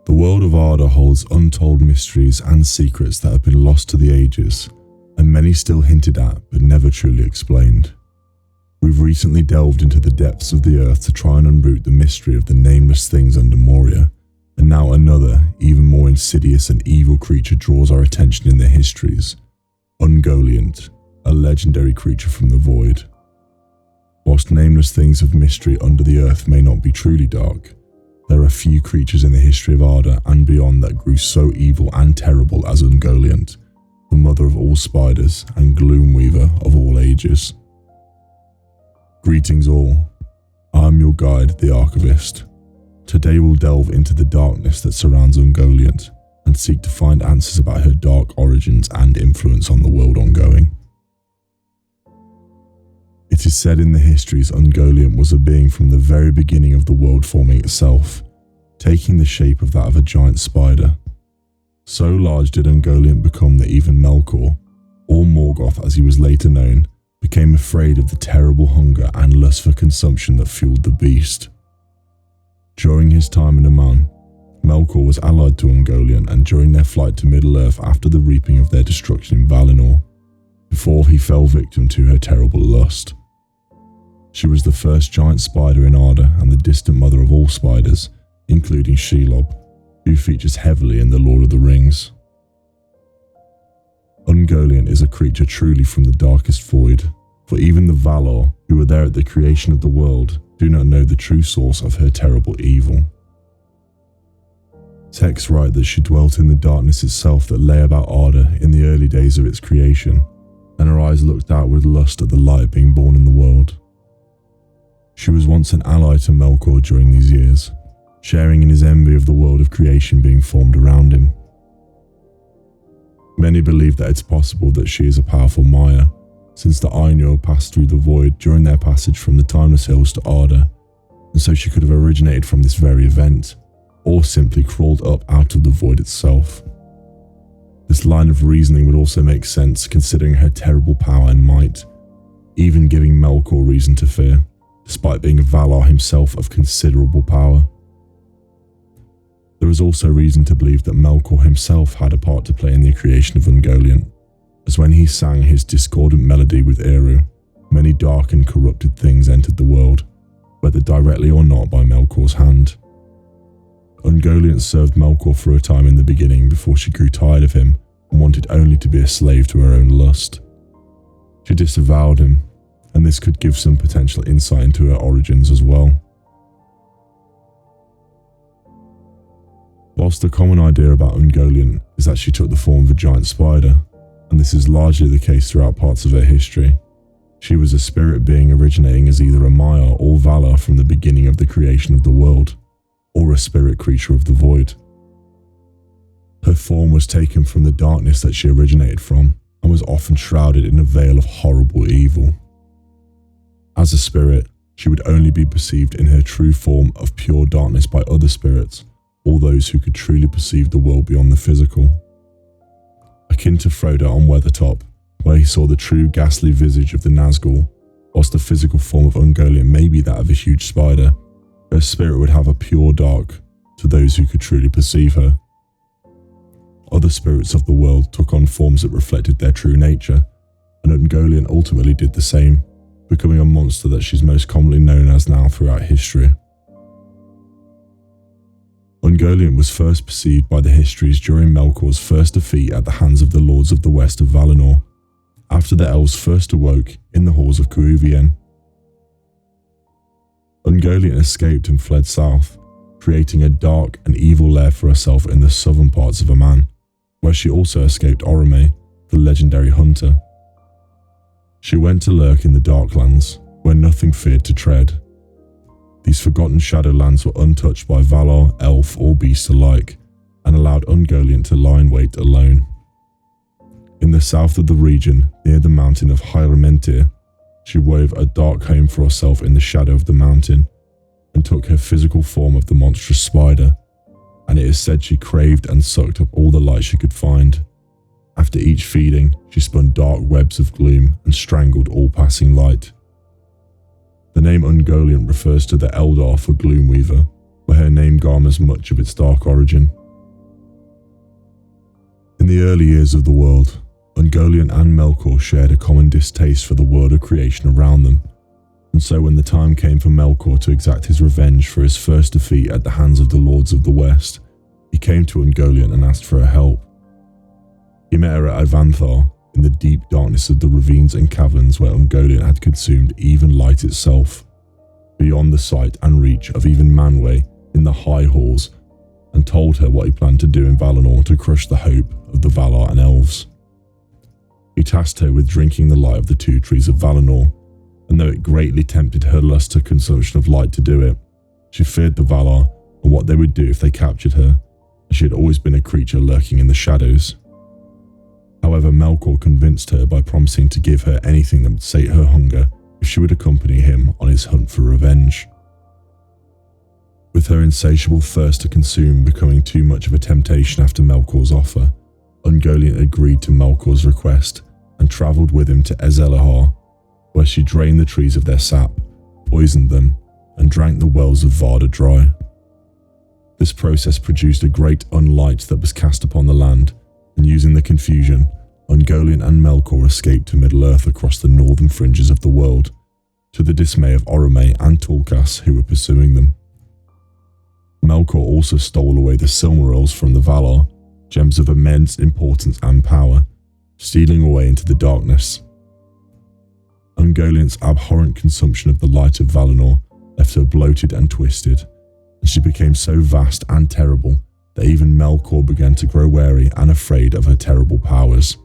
The world of Arda holds untold mysteries and secrets that have been lost to the ages, and many still hinted at but never truly explained. We've recently delved into the depths of the earth to try and unroot the mystery of the nameless things under Moria, and now another, even more insidious and evil creature draws our attention in their histories. Ungoliant, a legendary creature from the void. Whilst nameless things of mystery under the earth may not be truly dark, there are few creatures in the history of Arda and beyond that grew so evil and terrible as Ungoliant, the mother of all spiders and gloom weaver of all ages. Greetings all, I'm your guide, the Archivist. Today we'll delve into the darkness that surrounds Ungoliant and seek to find answers about her dark origins and influence on the world ongoing. It is said in the histories Ungoliant was a being from the very beginning of the world forming itself, taking the shape of that of a giant spider. So large did Ungoliant become that even Melkor, or Morgoth as he was later known, became afraid of the terrible hunger and lust for consumption that fueled the beast. During his time in Aman, Melkor was allied to Ungoliant, and during their flight to Middle-earth after the reaping of their destruction in Valinor, before he fell victim to her terrible lust. She was the first giant spider in Arda and the distant mother of all spiders, including Shelob, who features heavily in The Lord of the Rings. Ungoliant is a creature truly from the darkest void, for even the Valar, who were there at the creation of the world, do not know the true source of her terrible evil. Texts write that she dwelt in the darkness itself that lay about Arda in the early days of its creation, and her eyes looked out with lust at the light being born in the world. She was once an ally to Melkor during these years, sharing in his envy of the world of creation being formed around him. Many believe that it's possible that she is a powerful Maya, since the Ainur passed through the void during their passage from the Timeless Hills to Arda, and so she could have originated from this very event, or simply crawled up out of the void itself. This line of reasoning would also make sense considering her terrible power and might, even giving Melkor reason to fear, despite being a Valar himself of considerable power. There is also reason to believe that Melkor himself had a part to play in the creation of Ungoliant, as when he sang his discordant melody with Eru, many dark and corrupted things entered the world, whether directly or not by Melkor's hand. Ungoliant served Melkor for a time in the beginning before she grew tired of him and wanted only to be a slave to her own lust. She disavowed him, and this could give some potential insight into her origins as well. Whilst the common idea about Ungoliant is that she took the form of a giant spider, and this is largely the case throughout parts of her history, she was a spirit being originating as either a Maya or Valar from the beginning of the creation of the world, or a spirit creature of the void. Her form was taken from the darkness that she originated from, and was often shrouded in a veil of horrible evil. As a spirit, she would only be perceived in her true form of pure darkness by other spirits, or those who could truly perceive the world beyond the physical. Akin to Frodo on Weathertop, where he saw the true ghastly visage of the Nazgul, whilst the physical form of Ungoliant may be that of a huge spider, her spirit would have a pure dark to those who could truly perceive her. Other spirits of the world took on forms that reflected their true nature, and Ungoliant ultimately did the same, becoming a monster that she's most commonly known as now throughout history. Ungoliant was first perceived by the histories during Melkor's first defeat at the hands of the Lords of the West of Valinor, after the elves first awoke in the halls of Cuuvien. Ungoliant escaped and fled south, creating a dark and evil lair for herself in the southern parts of Aman, where she also escaped Orome, the legendary hunter. She went to lurk in the Darklands, where nothing feared to tread. These forgotten Shadowlands were untouched by Valar, elf or beast alike, and allowed Ungoliant to lie in wait alone. In the south of the region, near the mountain of Hyrementir, she wove a dark home for herself in the shadow of the mountain, and took her physical form of the monstrous spider, and it is said she craved and sucked up all the light she could find. After each feeding, she spun dark webs of gloom and strangled all passing light. The name Ungoliant refers to the Eldar for Gloomweaver, where her name garners much of its dark origin. In the early years of the world, Ungoliant and Melkor shared a common distaste for the world of creation around them, and so when the time came for Melkor to exact his revenge for his first defeat at the hands of the Lords of the West, he came to Ungoliant and asked for her help. He met her at Ivanthar, in the deep darkness of the ravines and caverns where Ungoliant had consumed even light itself, beyond the sight and reach of even Manwë in the high halls, and told her what he planned to do in Valinor to crush the hope of the Valar and Elves. He tasked her with drinking the light of the two trees of Valinor, and though it greatly tempted her lust to consumption of light to do it, she feared the Valar and what they would do if they captured her, as she had always been a creature lurking in the shadows. However, Melkor convinced her by promising to give her anything that would sate her hunger if she would accompany him on his hunt for revenge. With her insatiable thirst to consume becoming too much of a temptation after Melkor's offer, Ungoliant agreed to Melkor's request and travelled with him to Ezelahar, where she drained the trees of their sap, poisoned them, and drank the wells of Varda dry. This process produced a great unlight that was cast upon the land, and using the confusion, Ungoliant and Melkor escaped to Middle-earth across the northern fringes of the world, to the dismay of Orome and Tulkas who were pursuing them. Melkor also stole away the Silmarils from the Valar, gems of immense importance and power, stealing away into the darkness. Ungoliant's abhorrent consumption of the light of Valinor left her bloated and twisted, and she became so vast and terrible that even Melkor began to grow wary and afraid of her terrible powers.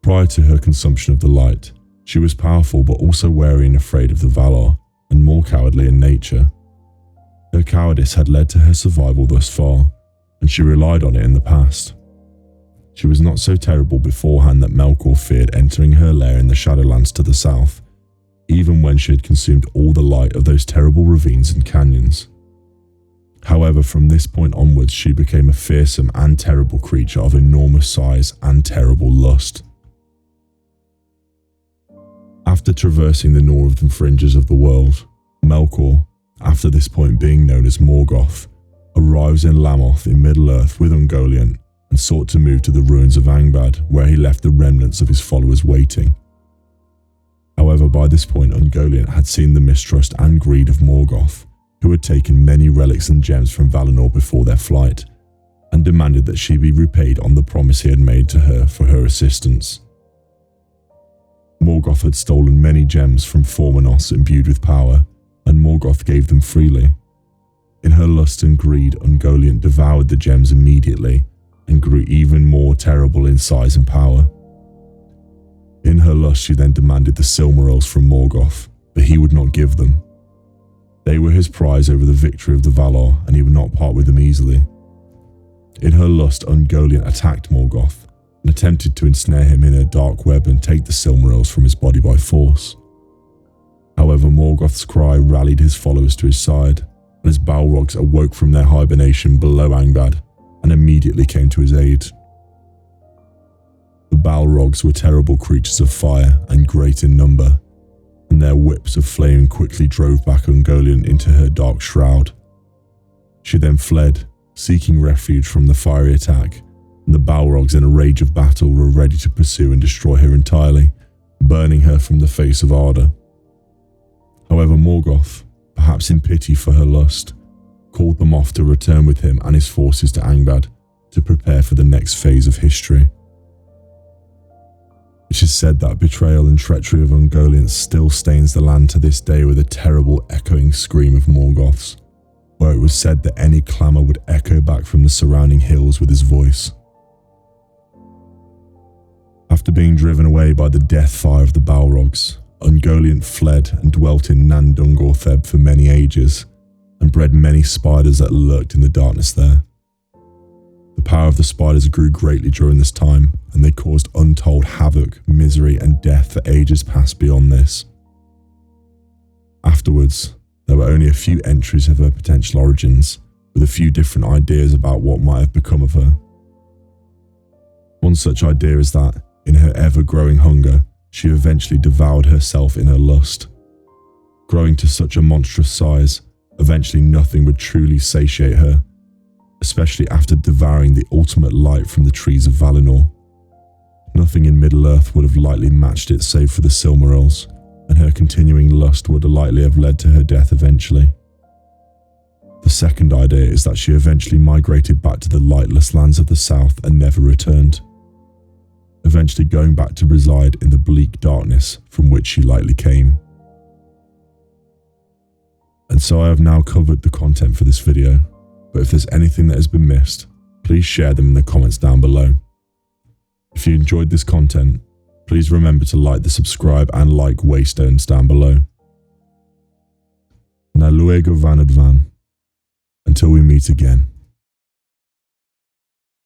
Prior to her consumption of the light, she was powerful but also wary and afraid of the Valar, and more cowardly in nature. Her cowardice had led to her survival thus far, and she relied on it in the past. She was not so terrible beforehand that Melkor feared entering her lair in the Shadowlands to the south, even when she had consumed all the light of those terrible ravines and canyons. However, from this point onwards, she became a fearsome and terrible creature of enormous size and terrible lust. After traversing the northern fringes of the world, Melkor, after this point being known as Morgoth, arrives in Lamoth in Middle-earth with Ungoliant and sought to move to the ruins of Angband, where he left the remnants of his followers waiting. However, by this point Ungoliant had seen the mistrust and greed of Morgoth, who had taken many relics and gems from Valinor before their flight, and demanded that she be repaid on the promise he had made to her for her assistance. Morgoth had stolen many gems from Formenos imbued with power, and Morgoth gave them freely. In her lust and greed, Ungoliant devoured the gems immediately, and grew even more terrible in size and power. In her lust she then demanded the Silmarils from Morgoth, but he would not give them. They were his prize over the victory of the Valar, and he would not part with them easily. In her lust, Ungoliant attacked Morgoth, and attempted to ensnare him in her dark web and take the Silmarils from his body by force. However, Morgoth's cry rallied his followers to his side, and his Balrogs awoke from their hibernation below Angband, and immediately came to his aid. The Balrogs were terrible creatures of fire and great in number, and their whips of flame quickly drove back Ungoliant into her dark shroud. She then fled, seeking refuge from the fiery attack, and the Balrogs in a rage of battle were ready to pursue and destroy her entirely, burning her from the face of Arda. However, Morgoth, perhaps in pity for her lust, called them off to return with him and his forces to Angband to prepare for the next phase of history. It is said that betrayal and treachery of Ungoliant still stains the land to this day with a terrible echoing scream of Morgoth's, where it was said that any clamour would echo back from the surrounding hills with his voice. After being driven away by the death fire of the Balrogs, Ungoliant fled and dwelt in Nan Dungortheb for many ages, and bred many spiders that lurked in the darkness there. The power of the spiders grew greatly during this time, and they caused untold havoc, misery, and death for ages past beyond this. Afterwards, there were only a few entries of her potential origins, with a few different ideas about what might have become of her. One such idea is that, in her ever-growing hunger, she eventually devoured herself in her lust. Growing to such a monstrous size, Eventually nothing would truly satiate her, especially after devouring the ultimate light from the trees of Valinor. Nothing in Middle-earth would have likely matched it save for the Silmarils, and her continuing lust would likely have led to her death eventually. The second idea is that she eventually migrated back to the lightless lands of the south and never returned, eventually going back to reside in the bleak darkness from which she likely came. And so I have now covered the content for this video, but if there's anything that has been missed, please share them in the comments down below. If you enjoyed this content, please remember to like the subscribe and like waystones down below. Na luego van advan. Until we meet again.